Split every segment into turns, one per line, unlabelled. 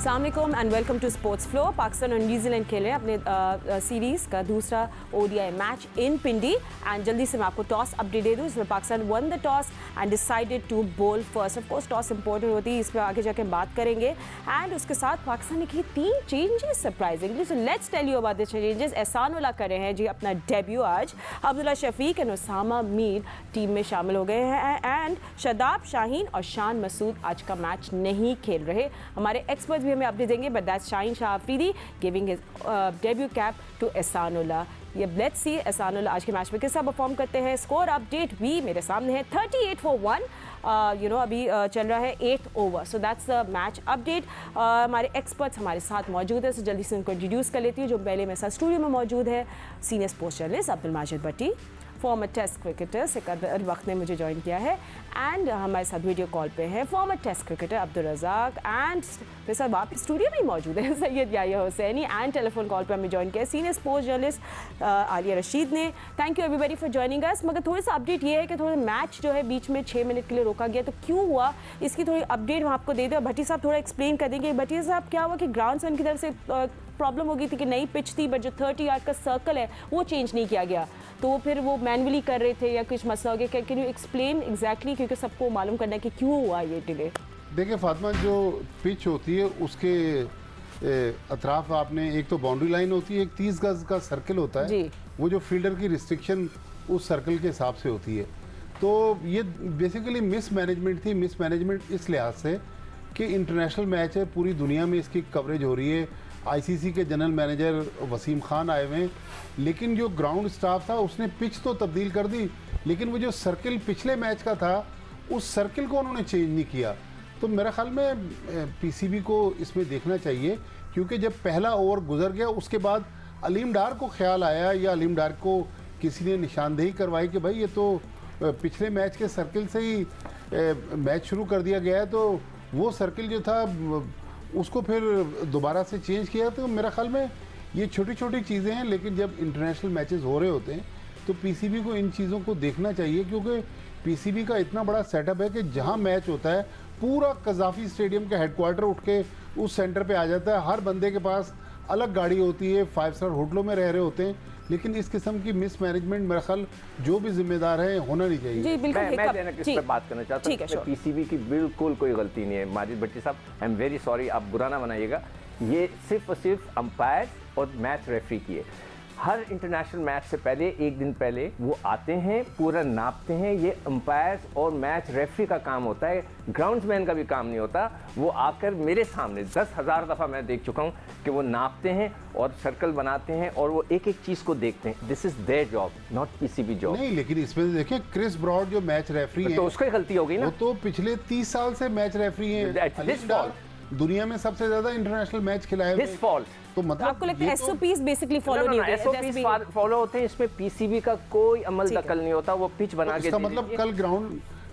अस्सलाम वालेकुम and welcome to sports flow. Pakistan और न्यूजीलैंड खेल रहे हैं अपने सीरीज़ का दूसरा ODI match in Pindi and जल्दी से मैं आपको टॉस अपडेट दे दूँ। इसमें Pakistan won the toss and decided to bowl first. Of course toss important होती है, इस पर आगे जाके बात करेंगे। एंड उसके साथ पाकिस्तान ने की 3 changes surprisingly. So let's tell you about the changes. Ehsan Ullah कर रहे हैं जी अपना डेब्यू आज। अब्दुल्ला शफीक एंड उसामा मीर टीम में शामिल हो गए हैं एंड शादाब शाहीन और शान मसूद आज का मैच नहीं खेल रहे। हमारे एक्सपर्ट्स भी हमें अपडेट देंगे, but that's Shaheen Shah Afridi giving his debut cap to Ehsan Ullah. ये लेट्स सी एहसान उल्लाह आज के मैच में किस तरह परफॉर्म करते हैं। स्कोर अपडेट भी मेरे सामने है, 38 for 1 अभी चल रहा है 8th over. So that's the match update. हमारे एक्सपर्ट्स हमारे साथ मौजूद है, सो जल्दी से उनको इंट्रोड्यूस कर लेती हूँ। जो पहले मेरे साथ स्टूडियो में मौजूद है senior sports journalist Abdul Majid Bhatti, former test cricketer Sikandar Bakht ने मुझे ज्वाइन किया है एंड हमारे साथ वीडियो कॉल पे हैं former test cricketer Abdul Razzaq and मेरे साथ वापस स्टूडियो में ही मौजूद है Syed Yahya Husseini and telephone call पे हमें ज्वाइन किया senior sports journalist Aliya Rashid ने। Thank you everybody for joining us. मगर थोड़ा सा अपडेट ये है कि थोड़ा मैच जो है बीच में 6 मिनट के लिए रोका गया, तो क्यों हुआ इसकी थोड़ी अपडेट हम आपको दे दें। भट्टी साहब थोड़ा एक्सप्लेन कर देंगे। भट्टी साहब क्या हुआ कि ग्राउंड्समैन की तरफ से प्रॉब्लम हो गई थी कि नई पिच थी, बट जो 30 यार्ड का सर्कल है वो चेंज नहीं किया गया, तो फिर वो मैनुअली कर रहे थे या कुछ मसला हो गया। कैन यू एक्सप्लेन एग्जैक्टली, क्योंकि सबको मालूम करना है कि क्यों हुआ ये डिले।
देखिए फातिमा, जो पिच होती है उसके अतराफ आपने एक तो बाउंड्री लाइन होती है, एक 30 गज का सर्कल होता है, वो जो फील्डर की रिस्ट्रिक्शन उस सर्कल के हिसाब से होती है। तो ये बेसिकली मिस मैनेजमेंट थी। मिस मैनेजमेंट इस लिहाज से कि इंटरनेशनल मैच है, पूरी दुनिया में इसकी कवरेज हो रही है। आईसीसी के जनरल मैनेजर वसीम खान आए हुए हैं, लेकिन जो ग्राउंड स्टाफ था उसने पिच तो तब्दील कर दी, लेकिन वो जो सर्कल पिछले मैच का था उस सर्कल को उन्होंने चेंज नहीं किया। तो मेरे ख्याल में पीसीबी को इसमें देखना चाहिए, क्योंकि जब पहला ओवर गुजर गया उसके बाद अलीम डार को ख्याल आया या अलीम डार को किसी ने निशानदेही करवाई कि भाई ये तो पिछले मैच के सर्कल से ही मैच शुरू कर दिया गया है, तो वो सर्कल जो था उसको फिर दोबारा से चेंज किया। तो मेरा ख्याल में ये छोटी छोटी चीज़ें हैं, लेकिन जब इंटरनेशनल मैचेस हो रहे होते हैं तो पीसीबी को इन चीज़ों को देखना चाहिए, क्योंकि पीसीबी का इतना बड़ा सेटअप है कि जहां मैच होता है पूरा कज़ाफ़ी स्टेडियम का हेडक्वार्टर उठ के उस सेंटर पे आ जाता है। हर बंदे के पास अलग गाड़ी होती है, 5 स्टार होटलों में रह रहे होते हैं, लेकिन इस किस्म की मिस मैनेजमेंट मेरा ख्याल जो भी जिम्मेदार है होना नहीं चाहिए।
जी बिल्कुल।
मैं इस पर बात करना चाहता हूँ। पीसीबी की बिल्कुल कोई गलती नहीं है। माजिद भट्टी साहब, आई एम वेरी सॉरी, आप बुरा ना बनाइएगा। ये सिर्फ और सिर्फ अंपायर और मैच रेफरी की है। हर इंटरनेशनल मैच से पहले एक दिन पहले वो आते हैं, पूरा नापते हैं। ये अंपायर्स और मैच रेफरी का काम होता है, ग्राउंड्समैन का भी काम नहीं होता। वो आकर मेरे सामने 10,000 दफ़ा मैं देख चुका हूँ कि वो नापते हैं और सर्कल बनाते हैं और वो एक एक चीज़ को देखते हैं। This is their job, not PCB job.
नहीं, लेकिन इसमें देखिए क्रिस ब्रॉड जो मैच रेफरी है,
तो उसकी गलती हो गई ना।
वो तो पिछले 30 साल से मैच रेफरी हैं। दुनिया में सबसे ज्यादा इंटरनेशनल मैच खिलाए हुए।
His fault.
तो मतलब
आपको लगता है एसओपीस बेसिकली फॉलो नहीं होते?
एसओपीस फॉलो होते हैं, इसमें पीसीबी का कोई अमल दखल नहीं होता। वो पिच बना के,
इसका मतलब कल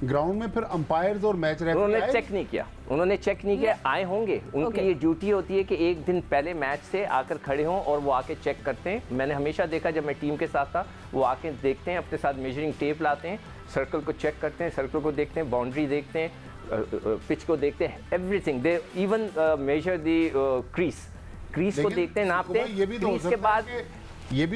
ग्राउंड में फिर अंपायर्स और मैच रेफरी
उन्होंने चेक नहीं किया। उन्होंने चेक नहीं किया, आए होंगे। उनकी ये ड्यूटी होती है कि एक दिन पहले मैच से आकर खड़े हों और वो आके चेक करते हैं। मैंने हमेशा देखा जब मैं टीम के साथ था, वो आके देखते हैं, अपने साथ मेजरिंग टेप लाते हैं, सर्कल को चेक करते हैं, सर्कल को देखते हैं, बाउंड्री देखते हैं, पिच को देखते हैं, everything. They even measure the crease को देखते हैं, नापते हैं।
ये भी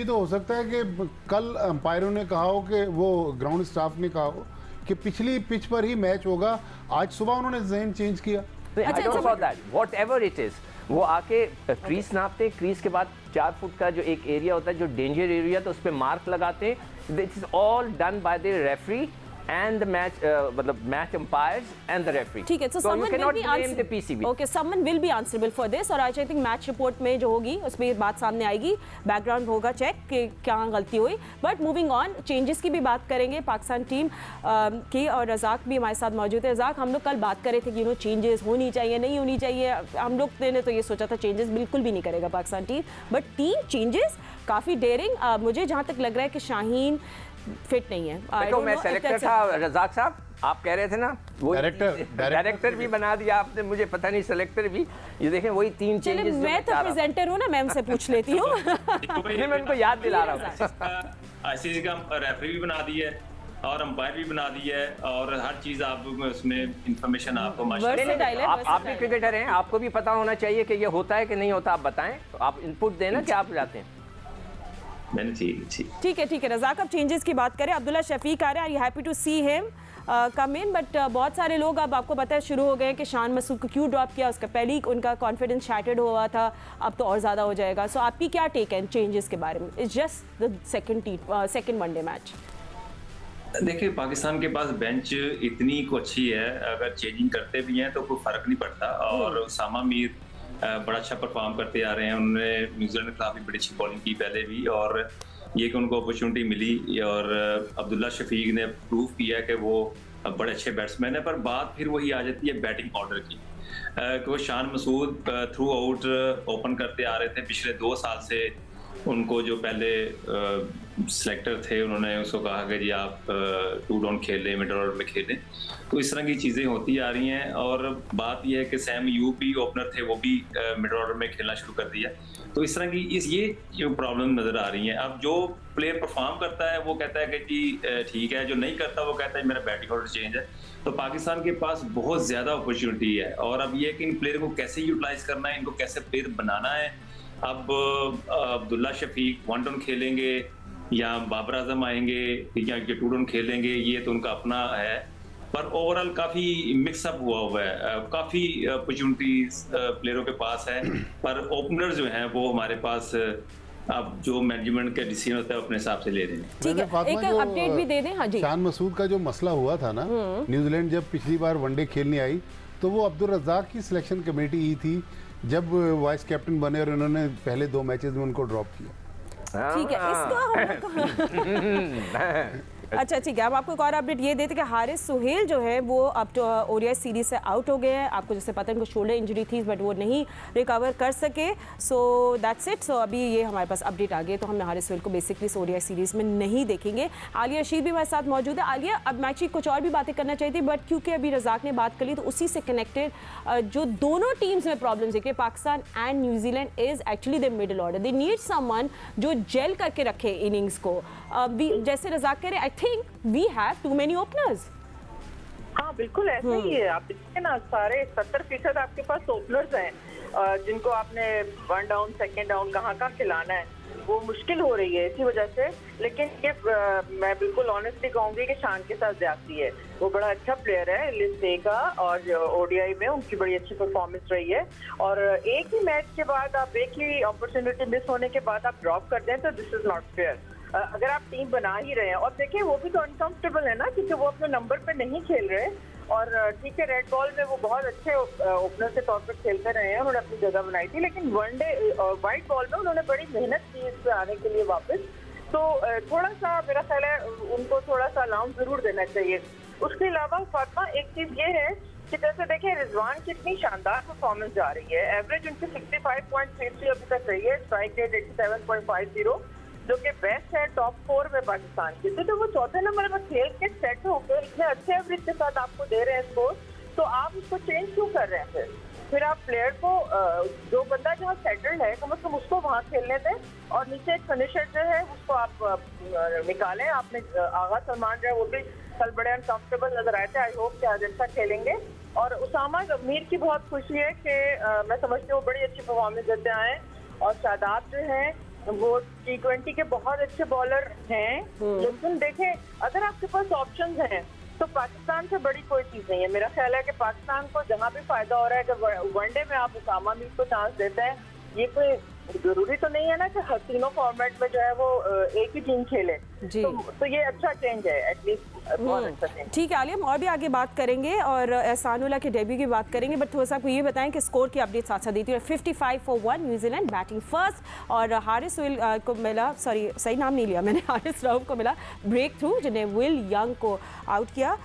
तो हो सकता है कि कल अंपायरों ने कहा हो कि वो ग्राउंड स्टाफ ने कहा हो कि पिछली पिच पर ही मैच होगा, आज सुबह उन्होंने ज़हन चेंज किया।
I don't know that, whatever it is. वो आके क्रीज नापते हैं, क्रीज के बाद 4 फुट का जो एक एरिया होता है जो डेंजर एरिया, तो उस पर मार्क लगाते हैं। This is all done by the referee and the match मतलब match umpires and the referee.
ठीक है, so someone will be answerable.
PCB.
Okay, someone will be answerable for this. और आज I think match report में जो होगी उसमें ये बात सामने आएगी, बैकग्राउंड होगा चेक कि क्या गलती हुई। बट मूविंग ऑन, चेंजेस की भी बात करेंगे पाकिस्तान टीम की, और रज़ाक भी हमारे साथ मौजूद है। रज़ाक, हम लोग कल बात कर रहे थे कि चेंजेस होनी चाहिए नहीं होनी चाहिए। हम लोग ने तो ये सोचा था चेंजेस बिल्कुल भी नहीं करेगा पाकिस्तान टीम, बट 3 चेंजेस काफ़ी डेयरिंग। मुझे जहाँ तक लग रहा है कि शाहीन फिट नहीं है।
देखो, मैं सेलेक्टर था, रज़ाक साहब आप कह रहे थे ना, वो डायरेक्टर भी बना दिया आपने, मुझे पता नहीं सेलेक्टर भी। ये देखें वही 3 चेंजेस।
मैं तो प्रेजेंटर हूँ ना, मैं उनसे पूछ लेती हूँ।
मैं उनको याद दिला रहा हूँ।
आईसीसी का रेफरी भी बना दिया है और अंपायर भी बना दिया है और हर चीज़ आप उसमें इंफॉर्मेशन आपको
आप भी क्रिकेटर हैं, आपको भी पता होना चाहिए कि ये होता है कि नहीं होता। आप बताएं, तो आप इनपुट देना कि आप जाते हैं।
ठीक है रज़ाक, अब चेंजेस की बात करें। अब्दुल्ला शफीक आ रहे हैं, I happy to see him come in, but बहुत सारे लोग अब आपको पता है शुरू हो गए हैं कि शान मसूद को क्यों ड्रॉप किया, उसका पहले ही उनका कॉन्फिडेंस शैटर्ड हुआ था, अब तो और ज़्यादा हो जाएगा। सो आपकी क्या टेक है चेंजेस के बारे में? It's just the second one day match.
देखिए, पाकिस्तान के पास बेंच इतनी को अच्छी है, अगर चेंजिंग करते भी हैं तो कोई फर्क नहीं पड़ता। और सामा मीर बड़ा अच्छा परफॉर्म करते आ रहे हैं, उन्होंने न्यूजीलैंड के खिलाफ भी बड़ी अच्छी बॉलिंग की पहले भी, और ये कि उनको अपॉर्चुनिटी मिली। और अब्दुल्ला शफीक ने प्रूव किया कि वो बड़े अच्छे बैट्समैन है। पर बात फिर वही आ जाती है बैटिंग ऑर्डर की, कि वो Shan Masood through out open करते आ रहे थे पिछले 2 साल से। उनको जो पहले सिलेक्टर थे उन्होंने उसको कहा कि जी आप 2 डाउन खेल लें, मिडल ऑर्डर में खेलें। तो इस तरह की चीज़ें होती आ रही हैं। और बात यह है कि सैम यूब भी ओपनर थे, वो भी मिडल ऑर्डर में खेलना शुरू कर दिया। तो इस तरह की ये जो प्रॉब्लम नज़र आ रही हैं। अब जो प्लेयर परफॉर्म करता है वो कहता है कि जी ठीक है, जो नहीं करता वो कहता है मेरा बैटिंग ऑर्डर चेंज है। तो पाकिस्तान के पास बहुत ज़्यादा अपॉर्चुनिटी है, और अब ये है कि इन प्लेयर को कैसे यूटिलाइज करना है, इनको कैसे प्लेयर बनाना है। अब अब्दुल्ला शफीक 1 डाउन खेलेंगे या बाबर आजम आएंगे या 2 डाउन खेलेंगे, ये तो उनका अपना है। पर ओवरऑल काफ़ी मिक्सअप हुआ है, काफ़ी अपॉर्चुनिटीज प्लेयरों के पास है। पर ओपनर जो हैं वो हमारे पास अब जो मैनेजमेंट का डिसीजन होता है अपने हिसाब से ले रहे हैं।
ठीक है, एक अपडेट भी दे दें। हाँ जी,
शान मसूद का जो मसला हुआ था ना, न्यूजीलैंड जब पिछली बार वनडे खेलने आई तो वो अब्दुल रज़ाक की सिलेक्शन कमेटी ही थी जब वाइस कैप्टन बने, और उन्होंने पहले 2 मैचेस में उनको ड्रॉप किया।
ठीक है, इसको अच्छा ठीक है। अब आपको एक और अपडेट ये देते कि हारिस सुहेल जो है वो अब तो ओडीआई सीरीज से आउट हो गए हैं। आपको जैसे पता है उनको शोल्डर इंजरी थी, बट वो नहीं रिकवर कर सके। So that's it. सो अभी ये हमारे पास अपडेट आ गई, तो हमने हारिस सुहेल को बेसिकली ओडीआई सीरीज में नहीं देखेंगे। आलिया रशीद भी हमारे साथ मौजूद है। आलिया, अब मैच की कुछ और भी बातें करना चाहिए थी, बट क्योंकि अभी रज़ाक ने बात कर ली तो उसी से कनेक्टेड जो दोनों टीम्स में प्रॉब्लम्स है कि Pakistan and New Zealand is actually the middle order. They need someone जो जेल करके रखे इनिंग्स को। जैसे रज़ाक कह रहे, I think we have too many openers.
हाँ बिल्कुल ऐसे ही है। आप देखिए ना, सारे 70% आपके पास ओपनर्स हैं, जिनको आपने 1 डाउन 2nd डाउन कहाँ खिलाना है, वो मुश्किल हो रही है इसी वजह से। लेकिन ये मैं बिल्कुल ऑनेस्टली कहूंगी कि शान के साथ ज्यादती है। वो बड़ा अच्छा प्लेयर है लिस्ट ए का, और ओडीआई में उनकी बड़ी अच्छी परफॉर्मेंस रही है। और एक ही मैच के बाद आप, एक ही अपॉर्चुनिटी मिस होने के बाद आप ड्रॉप कर दें तो दिस इज नॉट फेयर। अगर आप टीम बना ही रहे हैं, और देखिए वो भी तो अनकंफर्टेबल है ना, क्योंकि वो अपने नंबर पे नहीं खेल रहे। और ठीक है, रेड बॉल में वो बहुत अच्छे ओपनर के तौर पर खेलते रहे हैं, उन्होंने अपनी जगह बनाई थी। लेकिन वनडे वाइट बॉल में उन्होंने बड़ी मेहनत की इस पे आने के लिए वापस। तो थोड़ा सा मेरा ख्याल है उनको थोड़ा सा अलाउंस जरूर देना चाहिए। उसके अलावा फातिमा, एक चीज ये है कि जैसे देखिए रिजवान की इतनी शानदार परफॉर्मेंस जा रही है। एवरेज उनकी 65.33 अभी तक रही है, स्ट्राइक रेट 87.50, जो कि बेस्ट है टॉप 4 में पाकिस्तान की। तो वो 4थे नंबर पर खेल के सेट होकर इतने अच्छे एवरेज के साथ आपको दे रहे हैं स्कोर, तो आप उसको चेंज क्यों कर रहे हैं? फिर आप प्लेयर को, जो बंदा जहाँ सेटल्ड है, कम से कम उसको वहाँ खेलने दें, और नीचे एक फिनिशर जो है उसको आप निकालें। आपने आगा सलमान जो है वो भी कल बड़े अनकंफर्टेबल नजर आए थे। आई होप कि आज अच्छा खेलेंगे। और उसामा मीर की बहुत खुशी है कि मैं समझती हूँ वो बड़ी अच्छी परफॉर्मेंस देते आए। और शादाब जो है वो T20 के बहुत अच्छे बॉलर हैं। लेकिन देखें, अगर आपके पास ऑप्शंस हैं तो पाकिस्तान से बड़ी कोई चीज नहीं है। मेरा ख्याल है कि पाकिस्तान को जहां भी फायदा हो रहा है कि वनडे में आप उसामा मीर को चांस देते हैं, ये कोई जरूरी तो नहीं है ना कि हर तीनों फॉर्मेट में जो है वो एक ही टीम खेले। तो ये अच्छा चेंज है, एटलीस्ट बहुत अच्छा चेंज।
ठीक है आलिया, हम और भी आगे बात करेंगे और एहसानुल्लाह के डेब्यू की बात करेंगे, बट थोड़ा सा आपको ये बताएं कि स्कोर की अपडेट साथ साथ देती है। 55 for 1 न्यूजीलैंड बैटिंग फर्स्ट, और हारिस विल को मिला, सही नाम नहीं लिया मैंने, हारिस राउफ को मिला ब्रेक थ्रू, जिन्हें विल यंग को आउट किया।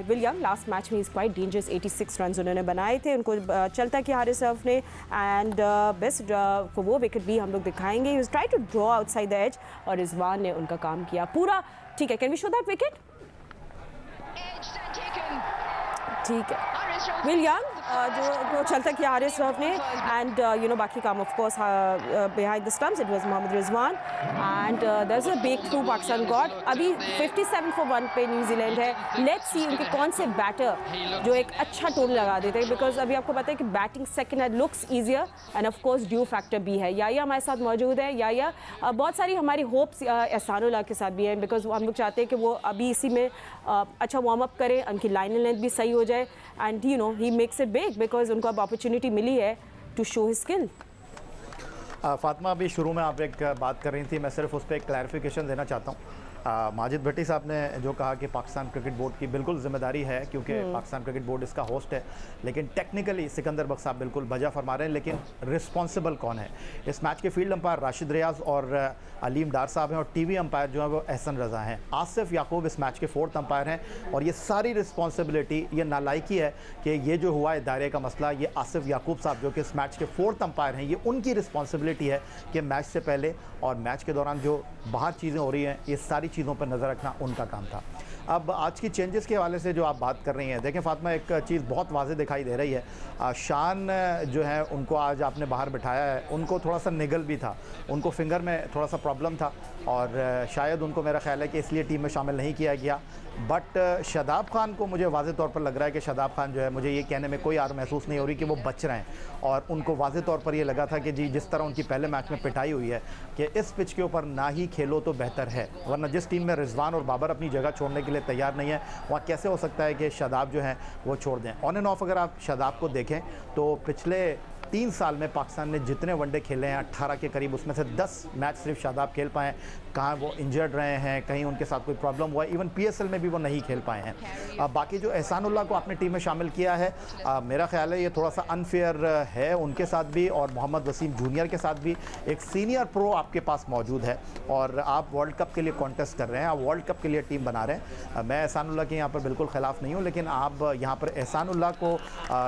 विल यंग लास्ट मैच में इज क्वाइट डेंजरस, 86 रन उन्होंने बनाए थे। उनको चलता कि हारिस राउफ ने, एंड बेस्ट को वो विकेट भी हम लोग दिखाएंगे। He was try to draw outside the edge, और रिजवान ने उनका काम किया पूरा। ठीक है, can we show that wicket? ठीक है, विल यंग जो चलता किया हारिस रऊफ ने एंड यू नो बाकी काम of course behind the stumps it was Mohammad Rizwan and there is a breakthrough Pakistan got अभी 57 for 1 पे न्यूजीलैंड है। लेट्स सी उनके कौन से बैटर जो एक अच्छा टोन लगा देते हैं बिकॉज अभी आपको पता है कि batting second hand looks easier end of course due factor भी है। याया हमारे साथ मौजूद है। याया बहुत सारी हमारी होप्स एहसानुल्लाह के साथ भी हैं बिकॉज हम लोग चाहते हैं कि वो अभी इसी में अच्छा वार्म अप करें, उनकी लाइन लेंथ भी सही हो जाए and you know he makes it big because उनको अब अपॉर्चुनिटी मिली है to show his skill.
Fatima अभी शुरू में आप एक बात कर रही थी, मैं सिर्फ उस पर एक क्लैरिफिकेशन देना चाहता हूँ। माजिद भट्टी साहब ने जो कहा कि पाकिस्तान क्रिकेट बोर्ड की बिल्कुल जिम्मेदारी है क्योंकि पाकिस्तान क्रिकेट बोर्ड इसका होस्ट है, लेकिन टेक्निकली सिकंदर बख्श साहब बिल्कुल बजा फरमा रहे हैं, लेकिन रिस्पॉन्सिबल कौन है? इस मैच के फील्ड अंपायर राशिद रियाज और अलीम डार साहब हैं और टीवी अंपायर जो है वो एहसन रज़ा हैं। आसिफ याकूब इस मैच के 4th अंपायर हैं और ये सारी रिस्पॉन्सिबिलिटी, ये नालायकी है कि ये जो हुआ है दायरे का मसला, ये आसिफ याकूब साहब जो कि इस मैच के 4th अंपायर हैं, ये उनकी रिस्पॉन्सिबिलिटी है कि मैच से पहले और मैच के दौरान जो बाहर चीज़ें हो रही हैं ये सारी चीज़ों पर नज़र रखना उनका काम था। अब आज की चेंजेस के हवाले से जो आप बात कर रही हैं, देखें फातिमा एक चीज़ बहुत वाज़ेह दिखाई दे रही है। शान जो है उनको आज आपने बाहर बिठाया है, उनको थोड़ा सा निगल भी था, उनको फिंगर में थोड़ा सा प्रॉब्लम था और शायद उनको मेरा ख्याल है कि इसलिए टीम में शामिल नहीं किया गया। बट शादाब खान को मुझे वाज़ेह तौर पर लग रहा है कि शादाब खान जो है, मुझे ये कहने में कोई आर महसूस नहीं हो रही कि वो बच रहे हैं और उनको वाज़ेह तौर पर ये लगा था कि जी जिस तरह उनकी पहले मैच में पिटाई हुई है कि इस पिच के ऊपर ना ही खेलो तो बेहतर है, वरना जिस टीम में रिजवान और बाबर अपनी जगह छोड़ने के लिए तैयार नहीं है वहाँ कैसे हो सकता है कि शादाब जो हैं वो छोड़ दें। ऑन एंड ऑफ अगर आप शादाब को देखें तो पिछले 3 साल में पाकिस्तान ने जितने वनडे खेले हैं 18 के करीब, उसमें से 10 मैच सिर्फ शादाब खेल पाए हैं। कहाँ वो इंजर्ड रहे हैं, कहीं उनके साथ कोई प्रॉब्लम हुआ है, इवन PSL में भी वो नहीं खेल पाए हैं। बाकी जो एहसानुल्लाह को आपने टीम में शामिल किया है, मेरा ख्याल है ये थोड़ा सा अनफेयर है उनके साथ भी और मोहम्मद वसीम जूनियर के साथ भी। एक सीनियर प्रो आपके पास मौजूद है और आप वर्ल्ड कप के लिए कॉन्टेस्ट कर रहे हैं, आप वर्ल्ड कप के लिए टीम बना रहे हैं। मैं एहसानुल्लाह के यहाँ पर बिल्कुल ख़िलाफ़ नहीं हूँ, लेकिन आप यहाँ पर एहसानुल्लाह को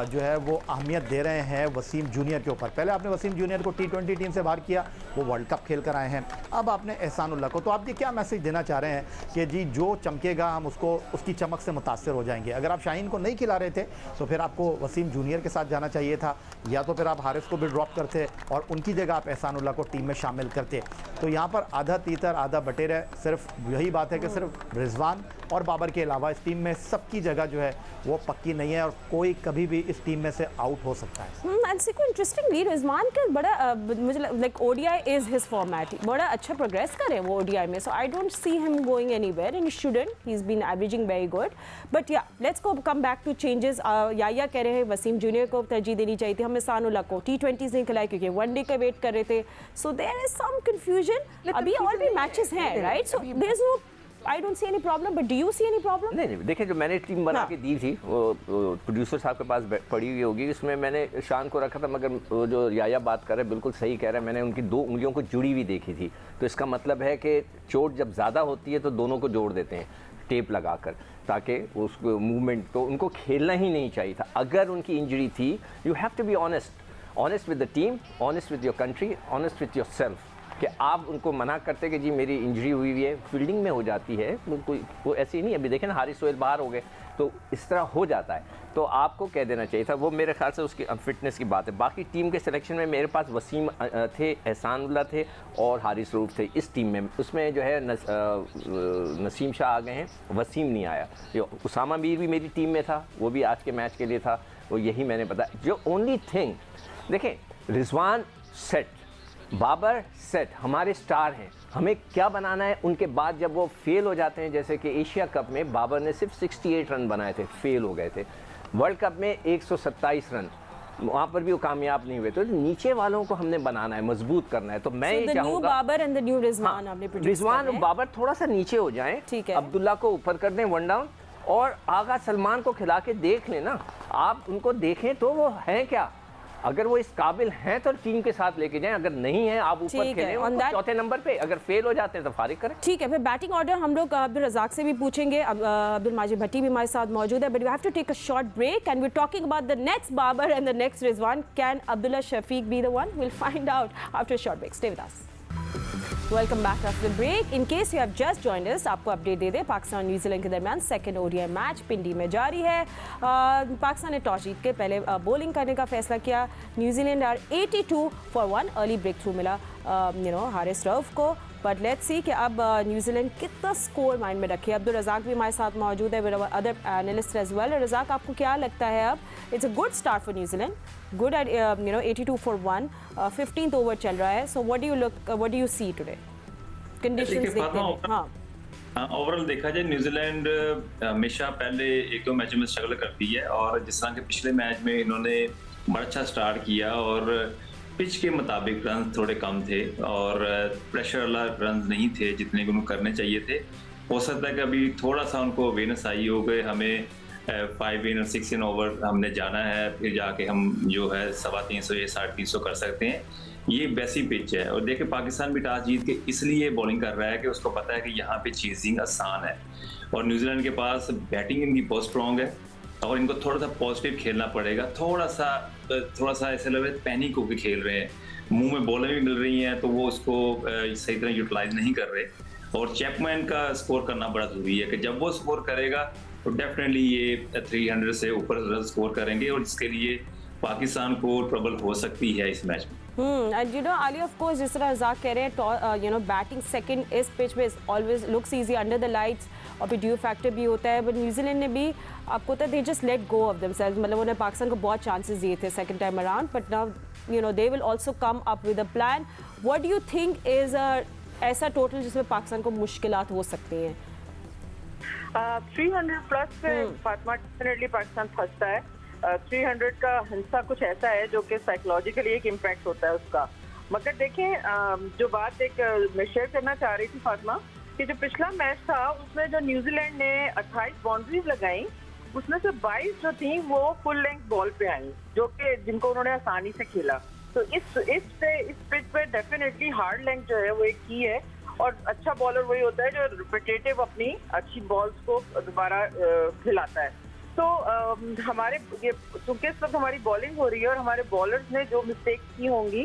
जो है वो अहमियत दे रहे हैं वसीम जूनियर के ऊपर। पहले आपने वसीम जूनियर को T20 टीम से बाहर किया, वो वर्ल्ड कप खेल कर आए हैं, अब आपने एहसानुल्लाह को। तो आप ये क्या मैसेज देना चाह रहे हैं कि जी जो चमकेगा हम उसको उसकी चमक से मुतासर हो जाएंगे? अगर आप शाहीन को नहीं खिला रहे थे तो फिर आपको वसीम जूनियर के साथ जाना चाहिए था, या तो फिर आप हारिस को भी ड्रॉप करते और उनकी जगह आप एहसानुल्लाह को टीम में शामिल करते। तो यहाँ पर आधा तीतर आधा बटेर है। सिर्फ यही बात है कि सिर्फ रिजवान और बाबर के अलावा इस टीम में सबकी जगह जो है वो पक्की नहीं है और कोई कभी भी इस टीम में से आउट हो सकता है।
इंटरेस्टिंगली रिजवान का बड़ा मुझे like ODI is his format, बड़ा अच्छा प्रोग्रेस करे वो ODI में, so I don't see him going anywhere and he shouldn't, he is been averaging very good. But yeah let's go come back to changes. याया कह रहे हैं Wasim junior को तरजीह देनी चाहिए थी, हम एहसानुल्लाह को T20s नहीं खिलाए क्योंकि वनडे का वेट कर रहे थे, so there is some confusion. अभी और भी मैचेस हैं right, so there is no I don't see any problem, but do you see any problem?
नहीं, देखिए जो मैंने टीम बना के दी थी वो प्रोड्यूसर साहब के पास पड़ी हुई होगी, इसमें मैंने शान को रखा था, मगर जो याया बात कर रहे हैं बिल्कुल सही कह रहे हैं, मैंने उनकी 2 उंगलियों को जुड़ी हुई देखी थी, तो इसका मतलब है कि चोट जब ज़्यादा होती है तो दोनों को जोड़ देते हैं टेप लगाकर, ताकि उसको मूवमेंट, तो उनको खेलना ही नहीं चाहिए था। अगर उनकी इंजरी थी, you have to be honest with the team, honest with your country, honest with yourself, कि आप उनको मना करते कि जी मेरी इंजरी हुई है, फील्डिंग में हो जाती है, कोई वो ऐसी नहीं। अभी देखें ना हारिस सोहेल बाहर हो गए, तो इस तरह हो जाता है, तो आपको कह देना चाहिए था। वो मेरे ख्याल से उसकी फिटनेस की बात है। बाकी टीम के सिलेक्शन में मेरे पास वसीम थे, एहसानुल्लाह थे और हारिस रऊफ थे इस टीम में। उसमें जो है नसीम शाह आ गए हैं, वसीम नहीं आया। उसामा मीर भी मेरी टीम में था, वो भी आज के मैच के लिए था, वो यही मैंने बताया। जो ओनली थिंग देखें, रिजवान सेट, बाबर सेट, हमारे स्टार हैं, हमें क्या बनाना है उनके बाद जब वो फेल हो जाते हैं। जैसे कि एशिया कप में बाबर ने सिर्फ 68 रन बनाए थे, फेल हो गए थे। वर्ल्ड कप में 127 रन, वहाँ पर भी वो कामयाब नहीं हुए। तो नीचे वालों को हमने बनाना है, मजबूत करना है। तो मैं ये चाहूँगा
Babar and the new Rizwan, आपने
रिजवान और बाबर थोड़ा सा नीचे हो जाएं,
ठीक है,
अब्दुल्ला को ऊपर कर दें 1 डाउन, और आगा सलमान को खिला के देख लेना। आप उनको देखें तो वो हैं क्या, अगर वो इस काबिल हैं तो टीम के साथ लेके जाएं, अगर नहीं है आप ऊपर खेलें चौथे नंबर पे, अगर फेल हो जाते हैं तो फारिग करें।
ठीक है, फिर बैटिंग ऑर्डर हम लोग अब्दुल रज़ाक से भी पूछेंगे, अब्दुल माजिद भट्टी भी हमारे साथ मौजूद है, but we have to take a short break and we are talking about the next Babar and the next Rizwan. Can Abdullah Shafique be the one? Will find out after a short break. Stay with us. Welcome back after break. In case you have just joined us, आपको update दे दें, पाकिस्तान और New Zealand के दरमियान second ODI match पिंडी में जारी है। पाकिस्तान ने toss जीत के पहले बॉलिंग करने का फैसला किया। New Zealand are 82 for 1, early breakthrough मिला हारिस रऊफ को। बट लेट्स सी कि अब न्यूजीलैंड कितना स्कोर माइंड में रखे। अब्दुल रज़ाक भी हमारे साथ मौजूद है, other analyst as well. Razzaq, आपको क्या लगता है अब? It's a good start for New Zealand, good at 82 for 1, 15th over चल रहा है। So what do you see today? Conditions देखते हैं। हाँ,
ओवरऑल देखा जाए न्यूजीलैंड हमेशा पहले एक दो मैचों में स्ट्रगल करती है, और जिस तरह के पिछले मैच में इन्होंने बड़ा अच्छा स्टार्ट किया और पिच के मुताबिक रन थोड़े कम थे और प्रेशर वाला रन नहीं थे जितने को उनको करने चाहिए थे। हो सकता है कि अभी थोड़ा सा उनको अवेयरनेस आई हो गए, हमें 5 इन और 6 इन ओवर हमने जाना है, फिर जाके हम जो है 350 या 350 कर सकते हैं। ये वैसी पिच है। और देखिए पाकिस्तान भी टॉस जीत के इसलिए बॉलिंग कर रहा है कि उसको पता है कि यहाँ पे चेजिंग आसान है, और न्यूजीलैंड के पास बैटिंग इनकी बहुत स्ट्रॉन्ग है और इनको थोड़ा सा पॉजिटिव खेलना पड़ेगा। थोड़ा सा ऐसे लग रहा है पैनिक होकर खेल रहे हैं, मुंह में बॉलें भी मिल रही हैं तो वो उसको सही तरह यूटिलाइज नहीं कर रहे। और चैपमैन का स्कोर करना बड़ा जरूरी है कि जब वो स्कोर करेगा तो डेफिनेटली ये 300 से ऊपर रन स्कोर करेंगे, और इसके लिए पाकिस्तान को ट्रबल हो सकती है इस मैच में।
एंड आली ऑफ कोर्स जिस तरह रज़ाक कह रहे हैं, बैटिंग सेकंड इस पिच में always looks easy under the lights, और फिर ड्यू फैक्टर भी होता है। बट न्यूजीलैंड ने भी आपको पता है they just let go of themselves, मतलब उन्हें पाकिस्तान को बहुत चांसेस दिए थे second time around, but now they will also come up with a plan. What do you think is ऐसा टोटल जिसमें पाकिस्तान को मुश्किलात हो सकती हैं?
300 प्लस पे फातिमा डेफिनेटली पाकिस्तान फंसता है। 300 का हिस्सा कुछ ऐसा है जो कि साइकोलॉजिकली एक इम्पैक्ट होता है उसका। मगर देखें, जो बात मैं शेयर करना चाह रही थी फातिमा, कि जो पिछला मैच था उसमें जो न्यूजीलैंड ने 28 बाउंड्रीज लगाई, उसमें से 22 जो थी वो फुल लेंथ बॉल पे आई, जो कि जिनको उन्होंने आसानी से खेला। तो इस पिच पे डेफिनेटली हार्ड लेंथ जो है वो एक की है, और अच्छा बॉलर वही होता है जो रिपीटेटिव अपनी अच्छी बॉल्स को दोबारा खिलाता है। तो हमारे चूंकि इस वक्त हमारी बॉलिंग हो रही है और हमारे बॉलर्स ने जो मिस्टेक की होंगी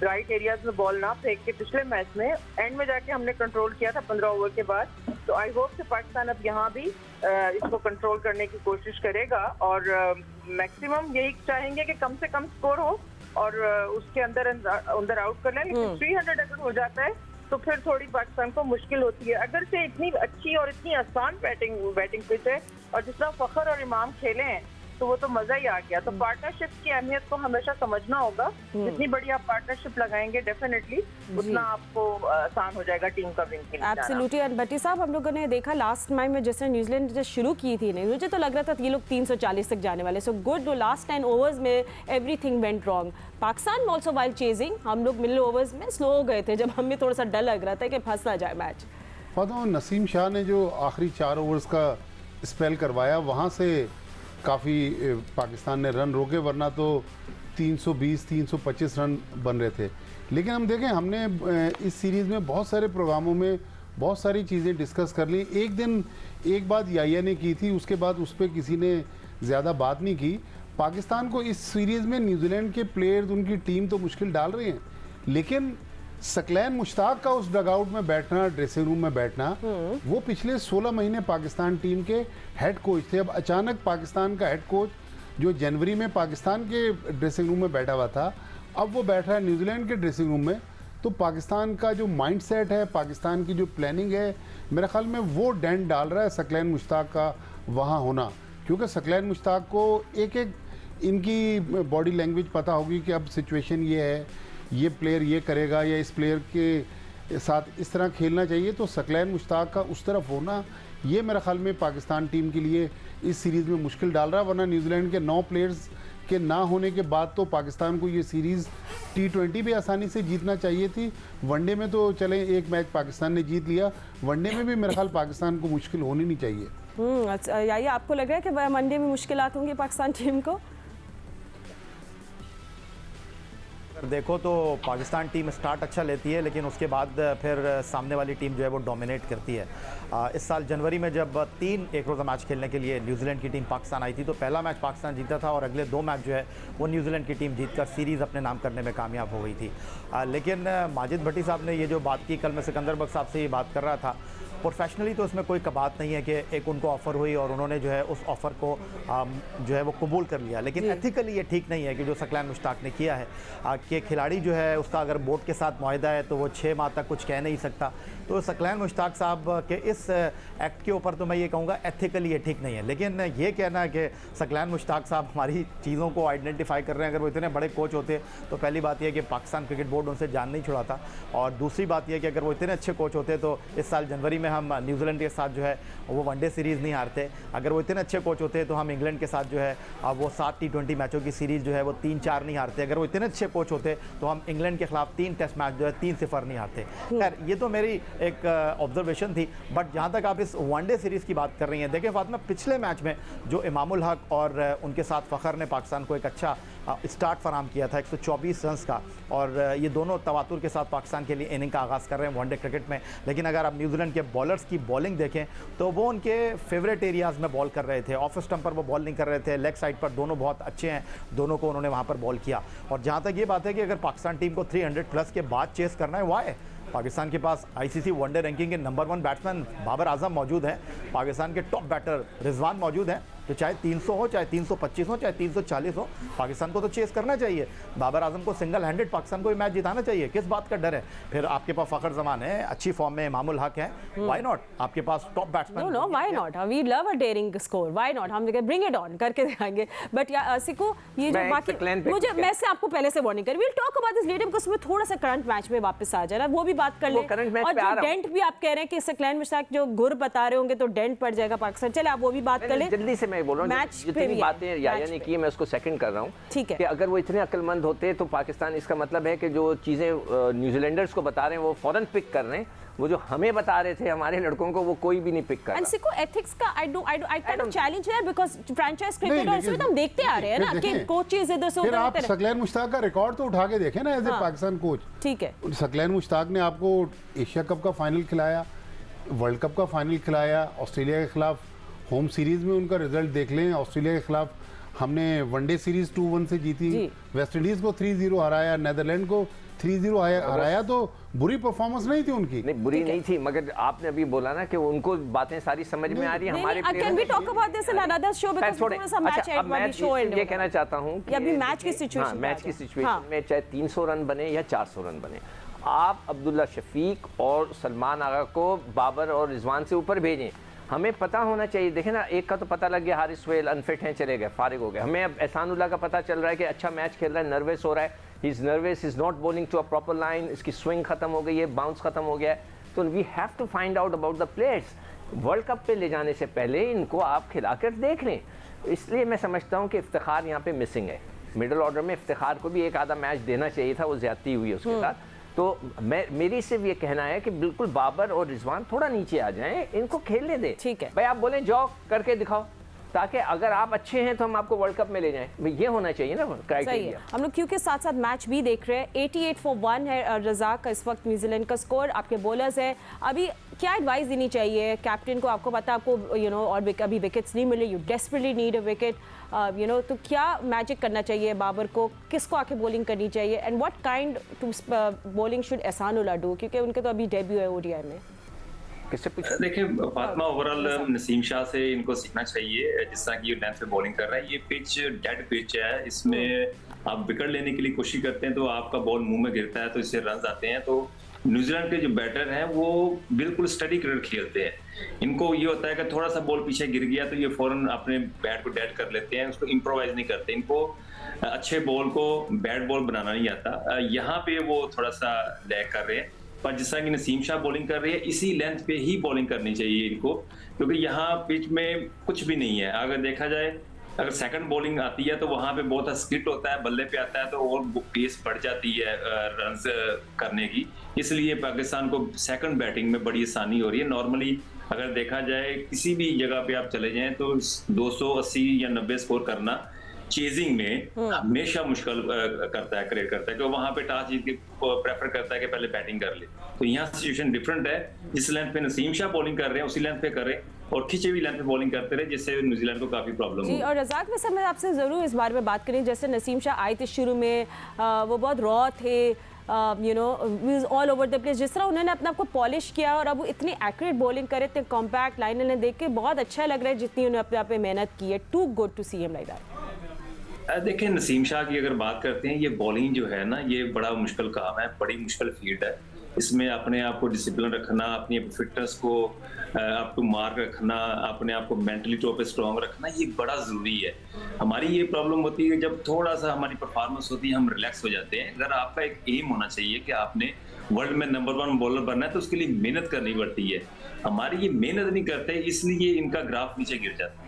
राइट एरियाज में बॉल ना फेंक के पिछले मैच में, एंड में जाके हमने कंट्रोल किया था 15 ओवर के बाद। तो आई होप कि पाकिस्तान अब यहाँ भी इसको कंट्रोल करने की कोशिश करेगा, और मैक्सिमम यही चाहेंगे कि कम से कम स्कोर हो और उसके अंदर आउट कर लें। लेकिन 300 अगर हो जाता है तो फिर थोड़ी पाकिस्तान को मुश्किल होती है। अगर से इतनी अच्छी और इतनी आसान बैटिंग पिच है, और जिस तरह फखर और इमाम खेले हैं तो वो तो मजा ही आ गया। तो पार्टनरशिप की अहमियत को हमेशा समझना होगा। जितनी बड़ी आप पार्टनरशिप लगाएंगे डेफिनेटली उतना आपको आसान हो जाएगा टीम का विन के लिए।
एब्सोल्युटली। और भट्टी साहब, हम लोगों ने देखा लास्ट मैच में जैसे न्यूजीलैंड जब शुरू की थी, नहीं मुझे तो लग रहा था कि ये लोग 340 तक जाने वाले। सो गुड, लास्ट 10 ओवर्स में everything went wrong. Pakistan also while chasing, हम लोग मिडिल ओवर्स में स्लो हो गए थे जब हमें थोड़ा सा डर लग रहा था कि फंस ना जाए मैच।
नसीम शाह ने जो आखिरी 4 ओवर्स का स्पेल करवाया, वहाँ से काफ़ी पाकिस्तान ने रन रोके, वरना तो 320-325 रन बन रहे थे। लेकिन हम देखें, हमने इस सीरीज़ में बहुत सारे प्रोग्रामों में बहुत सारी चीज़ें डिस्कस कर ली। एक दिन एक बात याया ने की थी, उसके बाद उस पर किसी ने ज़्यादा बात नहीं की। पाकिस्तान को इस सीरीज़ में न्यूजीलैंड के प्लेयर्स, उनकी टीम तो मुश्किल डाल रहे हैं, लेकिन सकलैन मुश्ताक का उस डगआउट में बैठना, ड्रेसिंग रूम में बैठना, वो पिछले 16 महीने पाकिस्तान टीम के हेड कोच थे। अब अचानक पाकिस्तान का हेड कोच जो जनवरी में पाकिस्तान के ड्रेसिंग रूम में बैठा हुआ था, अब वो बैठा है न्यूजीलैंड के ड्रेसिंग रूम में। तो पाकिस्तान का जो माइंडसेट है, पाकिस्तान की जो प्लानिंग है, मेरे ख्याल में वो डेंट डाल रहा है सकलैन मुश्ताक का वहाँ होना। क्योंकि सकलैन मुश्ताक को एक इनकी बॉडी लैंग्वेज पता होगी कि अब सिचुएशन ये है, ये प्लेयर ये करेगा या इस प्लेयर के साथ इस तरह खेलना चाहिए। तो सकलैन मुश्ताक का उस तरफ होना, ये मेरे ख्याल में पाकिस्तान टीम के लिए इस सीरीज़ में मुश्किल डाल रहा है। वरना न्यूजीलैंड के 9 प्लेयर्स के ना होने के बाद तो पाकिस्तान को ये सीरीज़ T20 भी आसानी से जीतना चाहिए थी। वनडे में तो चले एक मैच पाकिस्तान ने जीत लिया, वनडे में भी मेरे ख्याल पाकिस्तान को मुश्किल होनी नहीं चाहिए।
अच्छा, यानी आपको लग रहा है कि वनडे में मुश्किलात होंगी पाकिस्तान टीम को?
देखो तो पाकिस्तान टीम स्टार्ट अच्छा लेती है, लेकिन उसके बाद फिर सामने वाली टीम जो है वो डोमिनेट करती है। इस साल जनवरी में जब 3 एक रोज़ा मैच खेलने के लिए न्यूजीलैंड की टीम पाकिस्तान आई थी, तो पहला मैच पाकिस्तान जीता था और अगले 2 मैच जो है वो न्यूजीलैंड की टीम जीतकर सीरीज़ अपने नाम करने में कामयाब हो गई थी। लेकिन माजिद भट्टी साहब ने ये जो बात की, कल मैं सिकंदर बख्श साहब से ये बात कर रहा था, प्रोफेशनली तो इसमें कोई बात नहीं है कि एक उनको ऑफ़र हुई और उन्होंने जो है उस ऑफ़र को जो है वो कबूल कर लिया, लेकिन एथिकली ये ठीक नहीं है कि जो सकलैन मुश्ताक ने किया है कि खिलाड़ी जो है उसका अगर बोर्ड के साथ मुआहदा है तो वो 6 माह तक कुछ कह नहीं सकता। तो सकलैन मुश्ताक साहब के इस एक्ट के ऊपर तो मैं ये कहूँगा एथिकली ये ठीक नहीं है। लेकिन ये कहना है कि सकलैन मुश्ताक साहब हमारी चीज़ों को आइडेंटिफाई कर रहे हैं, अगर वो इतने बड़े कोच होते तो पहली बात यह कि पाकिस्तान क्रिकेट बोर्ड उनसे जान नहीं छुड़ाता, और दूसरी बात यह कि अगर वो इतने अच्छे कोच होते तो इस साल जनवरी में हम न्यूजीलैंड के साथ जो है वो वनडे सीरीज़ नहीं हारते। अगर वो इतने अच्छे कोच होते तो हम इंग्लैंड के साथ जो है वो 7 T20 मैचों की सीरीज़ जो है वो 3-4 नहीं हारते। अगर वो इतने अच्छे कोच होते तो हम इंग्लैंड के खिलाफ 3 टेस्ट मैच जो है 3-0 नहीं हारते। खैर ये तो मेरी एक ऑब्जर्वेशन थी। बट जहाँ तक आप इस वनडे सीरीज़ की बात कर रही हैं, देखिए फातिमा, पिछले मैच में जो इमामुल हक और उनके साथ फ़खर ने पाकिस्तान को एक अच्छा स्टार्ट फराम किया था 124 रन्स का, और ये दोनों तवातुर के साथ पाकिस्तान के लिए इनिंग का आगाज़ कर रहे हैं वनडे क्रिकेट में। लेकिन अगर आप न्यूजीलैंड के बॉलर्स की बॉलिंग देखें तो वो उनके फेवरेट एरियाज़ में बॉल कर रहे थे, ऑफ स्टंप पर वो बॉल नहीं कर रहे थे, लेग साइड पर दोनों बहुत अच्छे हैं, दोनों को उन्होंने वहाँ पर बॉल किया। और जहाँ तक ये बात है कि अगर पाकिस्तान टीम को 300+ के बाद चेस करना है, वाह, पाकिस्तान के पास आईसीसी वनडे रैंकिंग के नंबर 1 बैट्समैन बाबर आजम मौजूद हैं, पाकिस्तान के टॉप बैटर रिजवान मौजूद हैं, तो चाहे 300 हो, चाहे 325 हो, चाहे 340 हो, पाकिस्तान को तो चेस करना चाहिए। बाबर आजम को सिंगल हैंडेड पाकिस्तान को मैच जिताना चाहिए, किस बात का डर है? फिर आपके पास फ़खर जमान है, अच्छी फॉर्म में इमामुल हक है, व्हाई नॉट? आपके पास top batsman,
no why not, we love a daring score, why not, हम ब्रिंग इट ऑन करके दिखाएंगे। बट या सिको, ये जो बाकी मुझे, मैं से आपको पहले से वार्निंग कर, we will talk about this later because मैं थोड़ा सा करंट मैच में वापस आ जाना, वो भी बात कर लें। और जो डेंट भी आप कह रहे हैं कि सकलैन मुश्ताक जो गुर बता रहे होंगे तो डेंट पड़ जाएगा पाकिस्तान, चले आप वो भी बात कर लें
जल्दी से। मैं बोल रहा हूँ जितनी बातें याया ने की मैं उसको सेकंड कर रहा हूँ,
ठीक है,
कि अगर वो इतने अक्लमंद होते तो पाकिस्तान, इसका मतलब है कि जो चीज़ें न्यूजीलैंडर्स को बता रहे हैं वो फौरन पिक कर रहे हैं, वो जो हमें बता रहे थे हमारे लड़कों को वो कोई भी नहीं पिक कर रहा।
एंड सिको एथिक्स का आई काइंड ऑफ चैलेंज है बिकॉज़ फ्रैंचाइज क्रिकेट और इसमें तो हम देखते आ रहे हैं ना कि कोचेस इधर से उधर होते हैं।
सकलैन मुश्ताक का रिकॉर्ड तो उठा के देखें ना एज ए पाकिस्तान कोच,
ठीक है।
सकलैन मुश्ताक ने आपको एशिया कप का फाइनल खिलाया, वर्ल्ड कप का फाइनल खिलाया, ऑस्ट्रेलिया के खिलाफ होम सीरीज में उनका रिजल्ट देख लें, ऑस्ट्रेलिया के खिलाफ हमने वनडे सीरीज 2-1 से जीती, वेस्ट इंडीज को 3-0 हराया, नेदरलैंड को 3-0 हराया, तो बुरी परफॉर्मेंस नहीं थी उनकी।
नहीं, बुरी नहीं थी, मगर आपने अभी बोला ना कि उनको बातें सारी समझ में आ रही है। हमारे
can we talk about this in another show because थोड़ा सा मैच है, वाली शो एंड
ये कहना चाहता हूं कि
अभी मैच की सिचुएशन,
मैच की सिचुएशन में चाहे 300 रन बने या 400 रन बने, आप अब्दुल्ला शफीक और सलमान आगा को बाबर और रिजवान से ऊपर भेजें। हमें पता होना चाहिए, देखें ना, एक का तो पता लग गया हारिस सोहेल अनफिट हैं, चले गए, फारिग हो गए। हमें अब एहसानुल्लाह का पता चल रहा है कि अच्छा मैच खेल रहा है, नर्वस हो रहा है, he is nervous, he is not bowling to a proper line, इसकी स्विंग खत्म हो गई है, बाउंस खत्म हो गया है। तो we have to find out about the players. World cup पे ले जाने से पहले इनको आप खिलाकर देख लें। इसलिए मैं समझता हूँ कि इफ्तिखार यहाँ पे मिसिंग है। मिडिल ऑर्डर में इफ्तिखार को भी एक आधा मैच देना चाहिए था, वो ज्यादती हुई है उसके साथ। तो मेरी सिर्फ ये कहना है कि बिल्कुल बाबर और रिजवान थोड़ा नीचे आ जाएं, इनको खेलने दें।
ठीक है
भाई, आप बोलें जाओ करके दिखाओ, ताकि अगर आप अच्छे हैं तो हम आपको वर्ल्ड कप में ले जाएं। भाई ये होना चाहिए ना क्राइटेरिया।
हम लोग क्योंकि साथ साथ मैच भी देख रहे हैं। 88 for 1 है रज़ाक का इस वक्त न्यूजीलैंड का स्कोर। आपके बॉलर्स हैं, अभी क्या एडवाइस देनी चाहिए कैप्टन को? आपको पता, आपको यू नो, और अभी विकेट्स नहीं मिले, you desperately need a wicket, you know, तो क्या मैजिक करना चाहिए बाबर को? किसको आके बॉलिंग करनी चाहिए? And what kind to bowling should Ehsanullah do, क्योंकि उनके तो अभी डेब्यू है ओडीआई में।
देखिए फातिमा, ओवरऑल नसीम शाह से इनको सीखना चाहिए, जिस तरह की ये लेंथ पे बॉलिंग कर रहा है। ये पिच डेड पिच है, इसमें आप विकेट लेने के लिए कोशिश करते हैं तो आपका बॉल मुंह में गिरता है, तो इससे रन आते हैं। तो न्यूजीलैंड के जो बैटर हैं वो बिल्कुल स्टडी क्रिकेट खेलते हैं। इनको ये होता है कि थोड़ा सा बॉल पीछे गिर गया तो ये फौरन अपने बैट को डेड कर लेते हैं, उसको इम्प्रोवाइज नहीं करते। इनको अच्छे बॉल को बैट बॉल बनाना नहीं आता। यहाँ पे वो थोड़ा सा लैग कर रहे हैं, पर जिस तरह की नसीम शाह बॉलिंग कर रही है, इसी लेंथ पे ही बॉलिंग करनी चाहिए इनको, क्योंकि यहाँ पिच में कुछ भी नहीं है। अगर देखा जाए, अगर सेकंड बॉलिंग आती है तो वहां पे बहुत स्किट होता है, बल्ले पे आता है तो और पेस बढ़ जाती है रन करने की। इसलिए पाकिस्तान को सेकंड बैटिंग में बड़ी आसानी हो रही है। नॉर्मली अगर देखा जाए किसी भी जगह पे आप चले जाएं तो 280 या 90 स्कोर करना चेजिंग में हमेशा मुश्किल करता है, क्रिएट करता है, कि वहां पे टॉस जीत के प्रेफर करता है कि पहले बैटिंग कर ले। तो यहाँ सिचुएशन डिफरेंट है, जिस लेंथ पे नसीम शाह बॉलिंग कर रहे हैं उसी लेंथ पे करें और खिंचे हुई लेंथ पे बॉलिंग करते रहे, जिससे न्यूजीलैंड को काफी प्रॉब्लम
जी। और रज़ाक वैसे मैं आपसे ज़रूर इस बारे में बात करें, जैसे नसीम शाह आए थे शुरू में, वो बहुत रॉ थे, you know all over the place, जिस तरह उन्होंने अपने आप को पॉलिश किया और अब वो इतनी एक्यूरेट बॉलिंग करे, इतने कॉम्पैक्ट लाइन ने देख के बहुत अच्छा लग रहा है जितनी उन्होंने अपने आप पे मेहनत की है। Too good to see him like that.
देखिए नसीम शाह की अगर बात करते हैं, ये बॉलिंग जो है ना, ये बड़ा मुश्किल काम है, बड़ी मुश्किल फील्ड है। इसमें अपने आप को डिसिप्लिन रखना, अपनी फिटनेस को अप टू मार्क रखना, अपने आप को मेंटली तौर पे स्ट्रांग रखना, ये बड़ा ज़रूरी है। हमारी ये प्रॉब्लम होती है जब थोड़ा सा हमारी परफॉर्मेंस होती है, हम रिलैक्स हो जाते हैं। अगर आपका एक एम होना चाहिए कि आपने वर्ल्ड में नंबर 1 बॉलर बनना है, तो उसके लिए मेहनत करनी पड़ती है। हमारी ये मेहनत नहीं करते, इसलिए इनका ग्राफ नीचे गिर जाता है।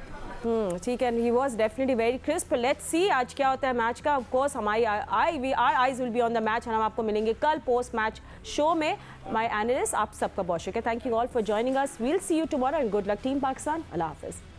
ठीक है, he was definitely very crisp. Let's see आज क्या होता है मैच का। ऑफ कोर्स हमारी eyes will be on the match, हम आपको मिलेंगे कल पोस्ट मैच शो में। माय एनालिस्ट, आप सबका बहुत शुक्रिया। Thank you all for joining us. We'll see you tomorrow and good luck team Pakistan. अल्लाह हाफिज़।